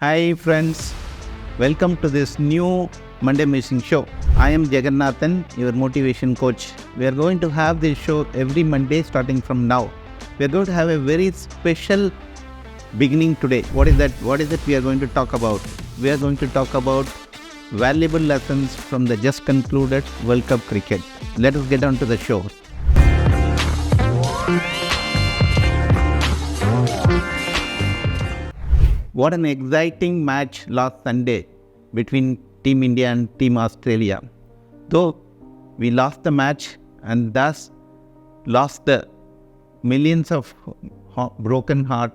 Hi friends, welcome to this new Monday Musings show. I am Jaganathan, your motivation coach. We are going to have this show every Monday starting from now. We are going to have a very special beginning today. What is that? What is it we are going to talk about? We are going to talk about valuable lessons from the just concluded World Cup cricket. Let us get on to the show. What an exciting match last Sunday between Team India and Team Australia. Though we lost the match and thus lost the millions of broken heart,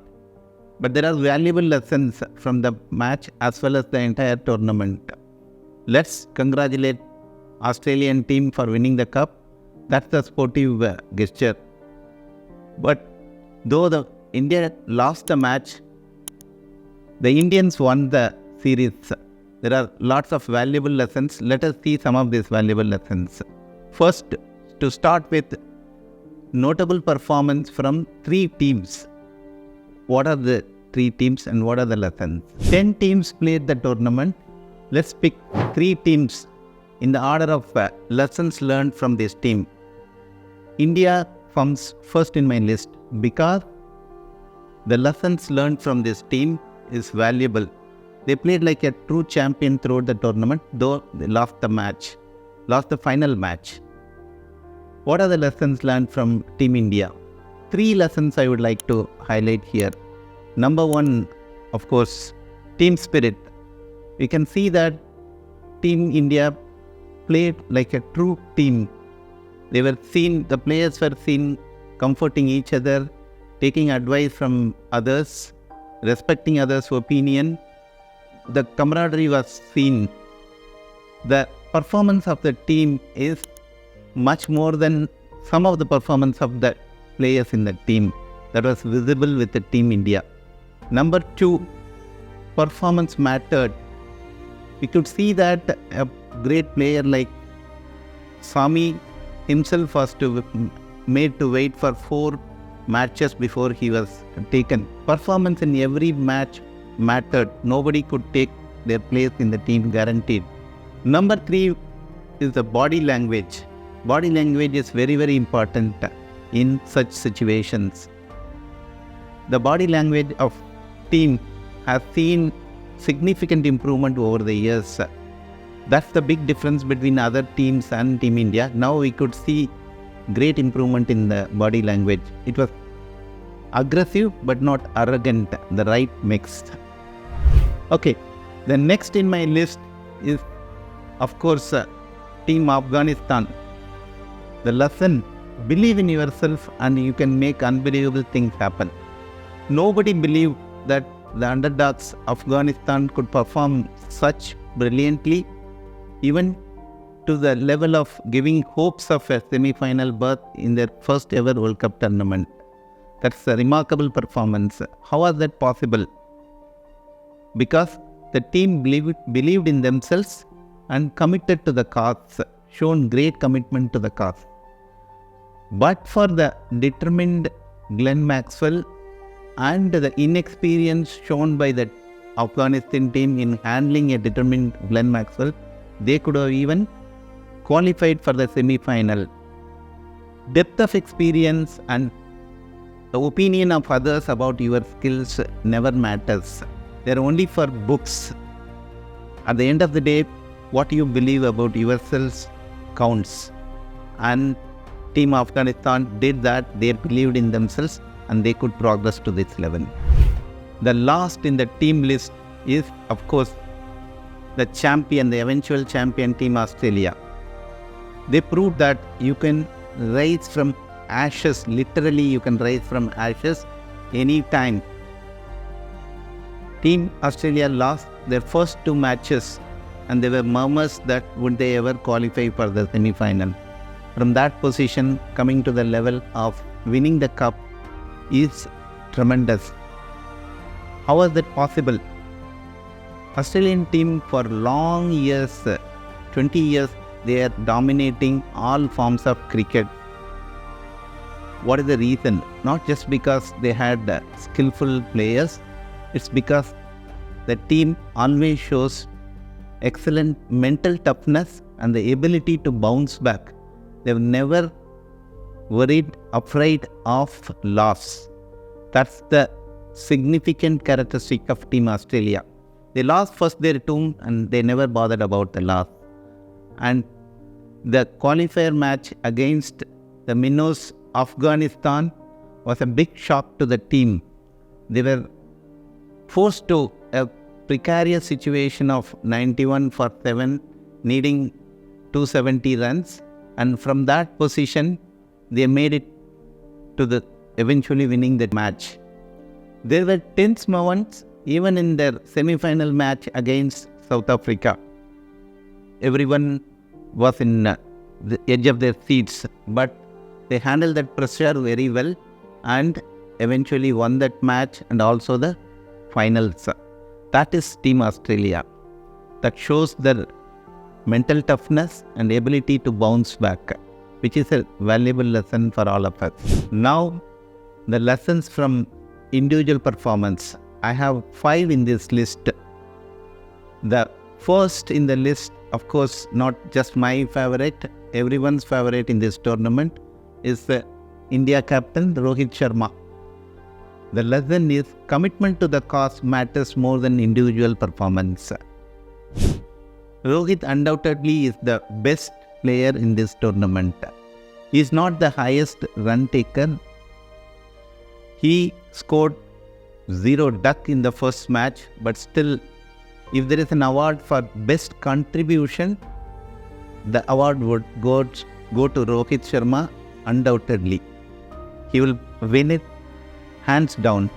but there are valuable lessons from the match as well as the entire tournament. Let's congratulate Australian team for winning the cup. That's the sportive gesture. But though the India lost the match, the Indians won the series. There are lots of valuable lessons. Let us see some of these valuable lessons. First, to start with, notable performance from 3 teams. What are the 3 teams and what are the lessons? 10 teams played the tournament. Let's pick 3 teams in the order of lessons learned from this team. India comes first in my list because the lessons learned from this team is valuable. They played like a true champion throughout the tournament, though they lost the final match. What are the lessons learned from Team India? 3 lessons I would like to highlight here. Number 1, of course, team spirit. We can see that Team India played like a true team. The players were seen comforting each other, taking advice from others, respecting others' opinion. The camaraderie was seen. The performance of the team is much more than some of the performance of the players in the team that was visible with the Team India. Number 2, performance mattered. We could see that a great player like Sami himself was made to wait for 4 matches before he was taken. Performance in every match mattered. Nobody could take their place in the team, guaranteed. Number 3 is the body language. Body language is very, very important in such situations. The body language of team has seen significant improvement over the years. That's the big difference between other teams and Team India. Now we could see great improvement in the body language. It was aggressive but not arrogant, the right mix. Okay, the next in my list is, of course, Team Afghanistan. The lesson: believe in yourself and you can make unbelievable things happen. Nobody believed that the underdogs Afghanistan could perform such brilliantly, even to the level of giving hopes of a semi-final berth in their first ever World Cup tournament. That's a remarkable performance. How was that possible? Because the team believed in themselves and committed to the cause, shown great commitment to the cause. But for the determined Glenn Maxwell and the inexperience shown by the Afghanistan team in handling a determined Glenn Maxwell, they could have even qualified for the semi-final. Depth of experience and the opinion of others about your skills never matters. They are only for books. At the end of the day, what you believe about yourselves counts. And Team Afghanistan did that. They believed in themselves and they could progress to this level. The last in the team list is, of course, the eventual champion Team Australia. They proved that you can rise from ashes. Literally, you can rise from ashes anytime. Team Australia lost their first 2 matches and there were murmurs that would they ever qualify for the semi-final. From that position, coming to the level of winning the cup is tremendous. How was that possible? Australian team for long years, 20 years, they are dominating all forms of cricket. What is the reason? Not just because they had skillful players, it's because the team always shows excellent mental toughness and the ability to bounce back. They've never afraid of loss. That's the significant characteristic of Team Australia. They lost first their team and they never bothered about the loss. And the qualifier match against the Minnows Afghanistan was a big shock to the team. They were forced to a precarious situation of 91 for 7, needing 270 runs, and from that position they made it to the eventually winning the match. There were tense moments even in their semi-final match against South Africa. Everyone was in the edge of their seats, but they handled that pressure very well and eventually won that match and also the finals. That is Team Australia. That shows their mental toughness and ability to bounce back, which is a valuable lesson for all of us. Now, the lessons from individual performance. I have 5 in this list. The first in the list, of course, not just my favorite, everyone's favorite in this tournament, is the India captain Rohit Sharma. The lesson is commitment to the cause matters more than individual performance. Rohit undoubtedly is the best player in this tournament. He is not the highest run taker. He scored 0 duck in the first match, but still, if there is an award for best contribution, the award would go to Rohit Sharma undoubtedly. He will win it hands down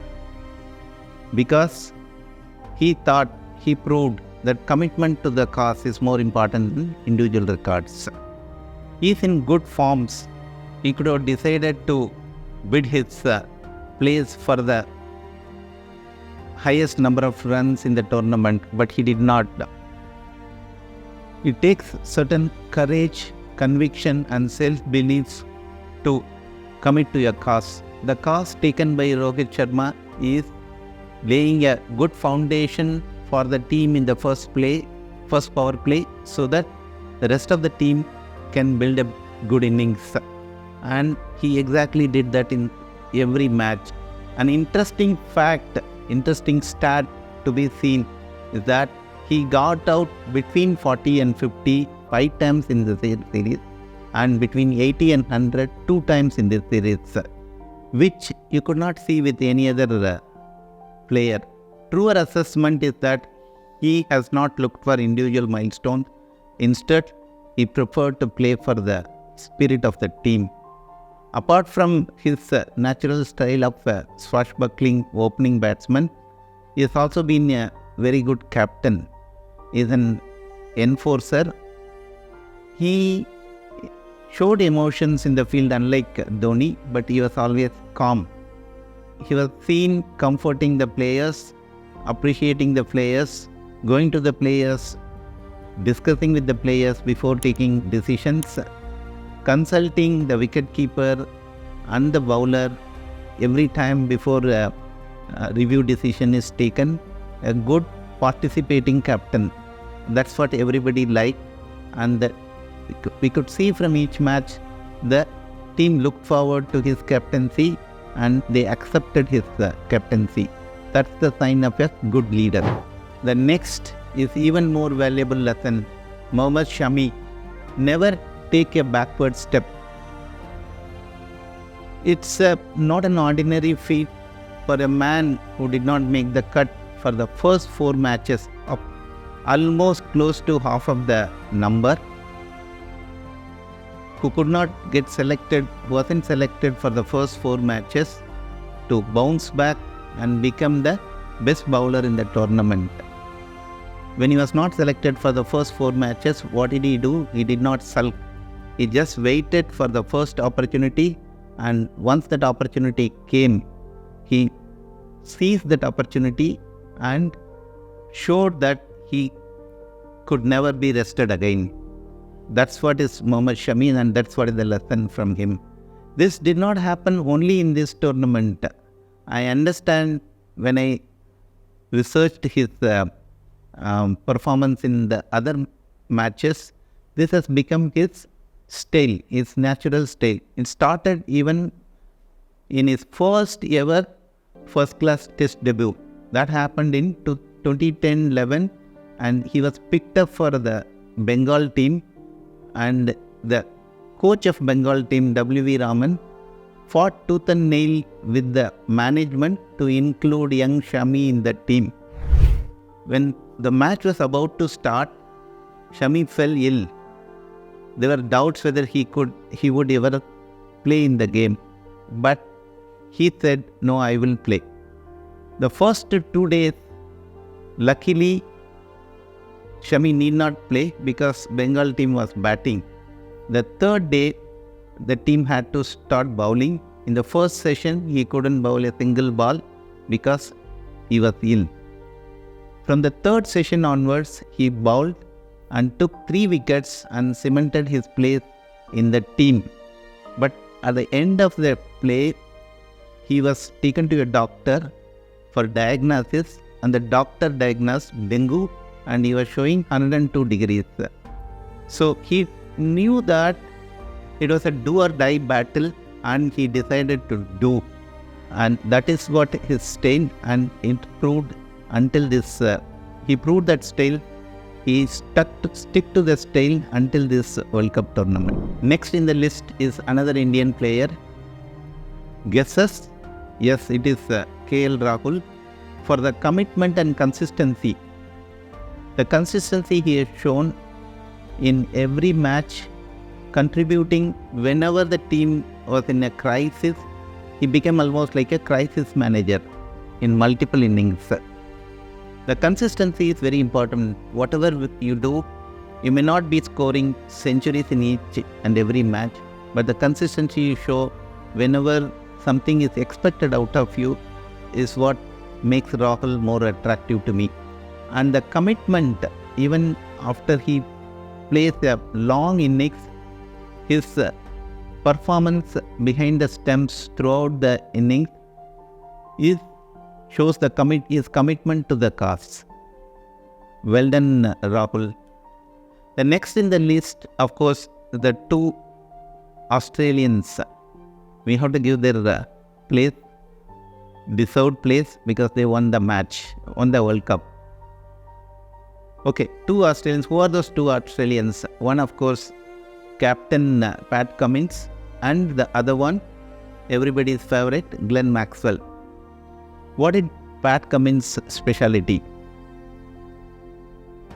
because he proved that commitment to the cause is more important than individual records. He is in good forms. He could have decided to bid his place for the highest number of runs in the tournament, but he did not. It takes certain courage, conviction and self-belief to commit to your cause. The cause taken by Rohit Sharma is laying a good foundation for the team in the first power play, so that the rest of the team can build a good innings. And he exactly did that in every match. An interesting stat to be seen is that he got out between 40 and 50 5 times in the series and between 80 and 100 2 times in this series, which you could not see with any other player. Truer assessment is that he has not looked for individual milestones. Instead, he preferred to play for the spirit of the team. Apart from his natural style of swashbuckling opening batsman, he has also been a very good captain. He is an enforcer. He showed emotions in the field unlike Dhoni, but he was always calm. He was seen comforting the players, appreciating the players, going to the players, discussing with the players before taking decisions, consulting the wicketkeeper and the bowler every time before a review decision is taken. A good participating captain. That's what everybody liked, and we could see from each match the team looked forward to his captaincy and they accepted his captaincy. That's the sign of a good leader. The next is even more valuable lesson. Mohammad Shami, never take a backward step. It's not an ordinary feat for a man who did not make the cut for the first 4 matches of almost close to half of the number, who could not get selected, wasn't selected for the first 4 matches, to bounce back and become the best bowler in the tournament. When he was not selected for the first 4 matches, what did he do? He did not sulk. He just waited for the first opportunity, and once that opportunity came, he seized that opportunity and showed that he could never be rested again. That's what is Mohammad Shami, and that's what is the lesson from him. This did not happen only in this tournament. I understand when researched his performance in the other matches, this has become his style, his natural style. It started even in his first ever first class test debut. That happened in 2010-11, and he was picked up for the Bengal team, and the coach of Bengal team, W.V. Raman, fought tooth and nail with the management to include young Shami in the team. When the match was about to start, Shami fell ill. There were doubts whether he would ever play in the game. But he said, no, I will play. The first 2 days, luckily, Shami need not play because Bengal team was batting. The third day, the team had to start bowling. In the first session, he couldn't bowl a single ball because he was ill. From the third session onwards, he bowled and took 3 wickets and cemented his place in the team. But at the end of the play, he was taken to a doctor for diagnosis, and the doctor diagnosed dengue, and he was showing 102 degrees. So he knew that it was a do or die battle, and he decided to do. And that is what his style, and it proved until this, he proved that style. He stick to the style until this World Cup tournament. Next in the list is another Indian player. Guesses? Yes, it is KL Rahul. For the commitment and consistency. The consistency he has shown in every match, contributing whenever the team was in a crisis. He became almost like a crisis manager in multiple innings. The consistency is very important. Whatever you do, you may not be scoring centuries in each and every match, but the consistency you show whenever something is expected out of you is what makes Rahul more attractive to me. And the commitment, even after he plays a long innings, his performance behind the stumps throughout the innings shows his commitment to the cause. Well done, Rahul. The next in the list, of course, the 2 Australians. We have to give their place, deserved place, because they won the match, won the World Cup. Okay, 2 Australians. Who are those 2 Australians? One, of course, Captain Pat Cummins, and the other one, everybody's favorite, Glenn Maxwell. What is Pat Cummins' speciality?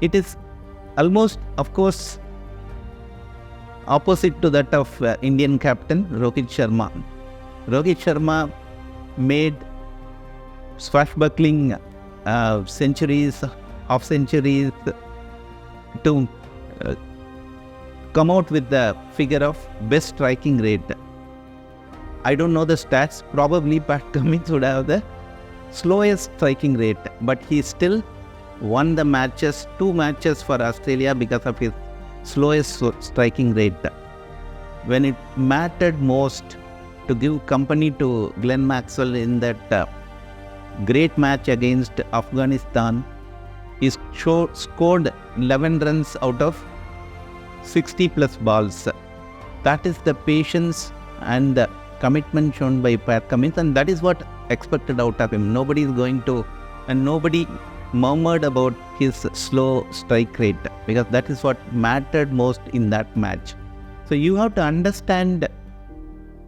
It is almost, of course, opposite to that of Indian captain Rohit Sharma. Rohit Sharma made swashbuckling centuries, half centuries to come out with the figure of best striking rate. I don't know the stats. Probably Pat Cummins would have the slowest striking rate, but he still won the matches, 2 matches for Australia because of his slowest striking rate. When it mattered most to give company to Glenn Maxwell in that great match against Afghanistan, he scored 11 runs out of 60 plus balls. That is the patience and the commitment shown by Pat Cummins, and that is what expected out of him. Nobody is going to, and nobody murmured about his slow strike rate, because that is what mattered most in that match. So you have to understand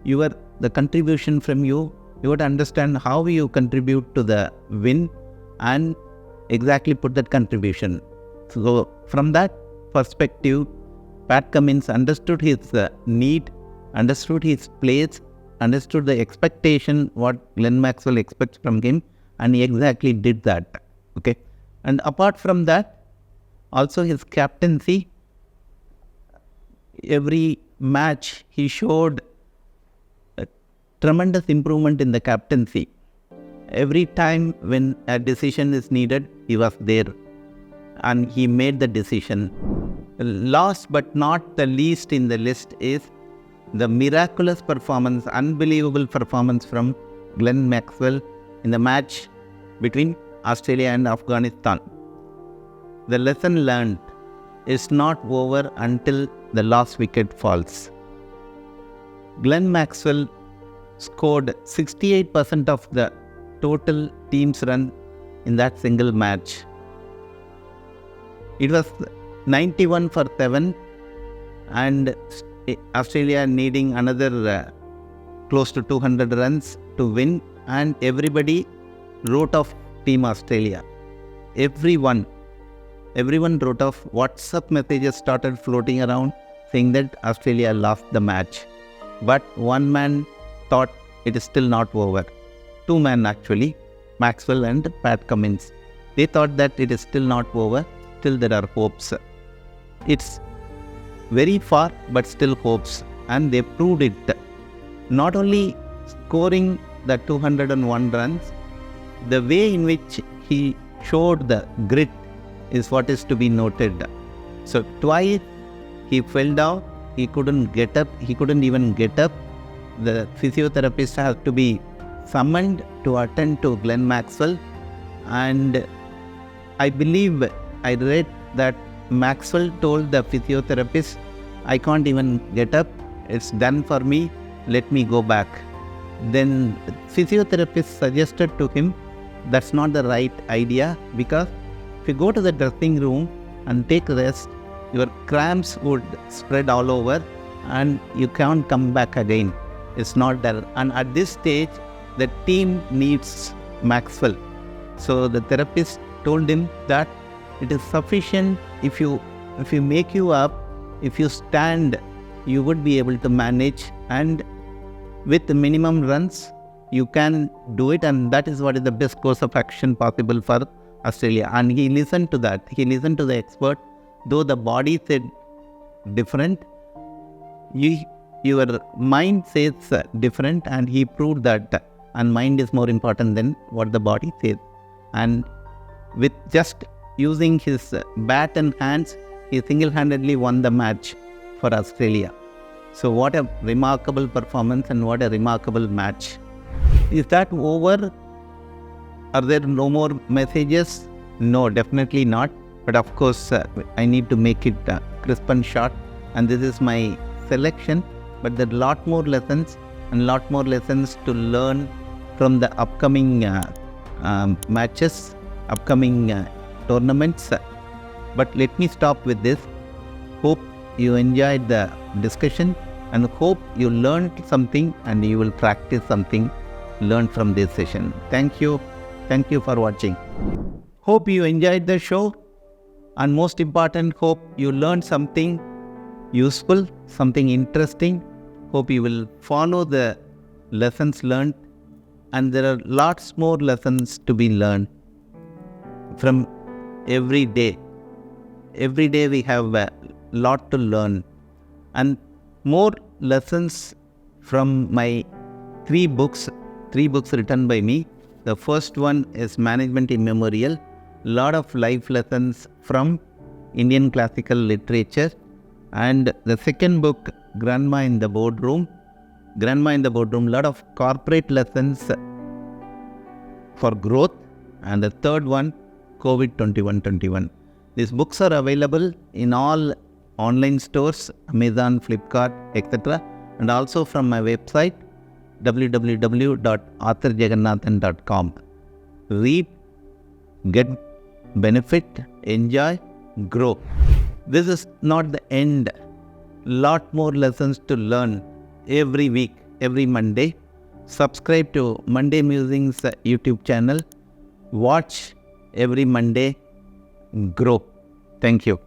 the contribution from you. You have to understand how you contribute to the win and exactly put that contribution. So from that perspective, Pat Cummins understood his need, understood his place, understood the expectation, what Glenn Maxwell expects from him, and he exactly did that. Okay. And apart from that, also his captaincy, every match he showed a tremendous improvement in the captaincy. Every time when a decision is needed, he was there and he made the decision. Last but not the least in the list is the miraculous performance, unbelievable performance from Glenn Maxwell in the match between Australia and Afghanistan. The lesson learned is not over until the last wicket falls. Glenn Maxwell scored 68% of the total team's run in that single match. It was 91 for 7 and Australia needing another close to 200 runs to win, and everybody wrote off Team Australia. Everyone wrote off. WhatsApp messages started floating around saying that Australia lost the match. But one man thought it is still not over. Two men actually, Maxwell and Pat Cummins. They thought that it is still not over, still there are hopes. It's very far but still hopes, and they proved it. Not only scoring the 201 runs, the way in which he showed the grit is what is to be noted. So twice he fell down, he couldn't get up, he couldn't even get up. The physiotherapist has to be summoned to attend to Glenn Maxwell, and I believe I read that Maxwell told the physiotherapist, I can't even get up, it's done for me, let me go back. Then physiotherapist suggested to him, that's not the right idea, because if you go to the dressing room and take rest, your cramps would spread all over and you can't come back again. It's not there. And at this stage, the team needs Maxwell. So the therapist told him that it is sufficient if you make you up, if you stand, you would be able to manage, and with the minimum runs, you can do it, and that is what is the best course of action possible for Australia. And he listened to that. He listened to the expert, though the body said different. Your mind says different, and he proved that. And mind is more important than what the body says. And with just using his bat and hands, he single-handedly won the match for Australia. So what a remarkable performance and what a remarkable match. Is that over? Are there no more messages? No, definitely not. But of course, I need to make it crisp and short. And this is my selection. But there are a lot more lessons and lot more lessons to learn from the upcoming matches, upcoming tournaments. But let me stop with this. Hope you enjoyed the discussion and hope you learned something and you will practice something learned from this session. Thank you. Thank you for watching. Hope you enjoyed the show, and most important, hope you learned something useful, something interesting. Hope you will follow the lessons learned, and there are lots more lessons to be learned from every day. Every day we have a lot to learn, and more lessons from my three books written by me. The first one is Management Immemorial, lot of life lessons from Indian classical literature. And the second book, Grandma in the Boardroom, lot of corporate lessons for growth. And the third one, COVID-2021. These books are available in all online stores, Amazon, Flipkart, etc. And also from my website, www.authorjaganathan.com. Read, get benefit, enjoy, grow. This is not the end. Lot more lessons to learn every week, every Monday. Subscribe to Monday Musings YouTube channel. Watch every Monday. Grow. Thank you.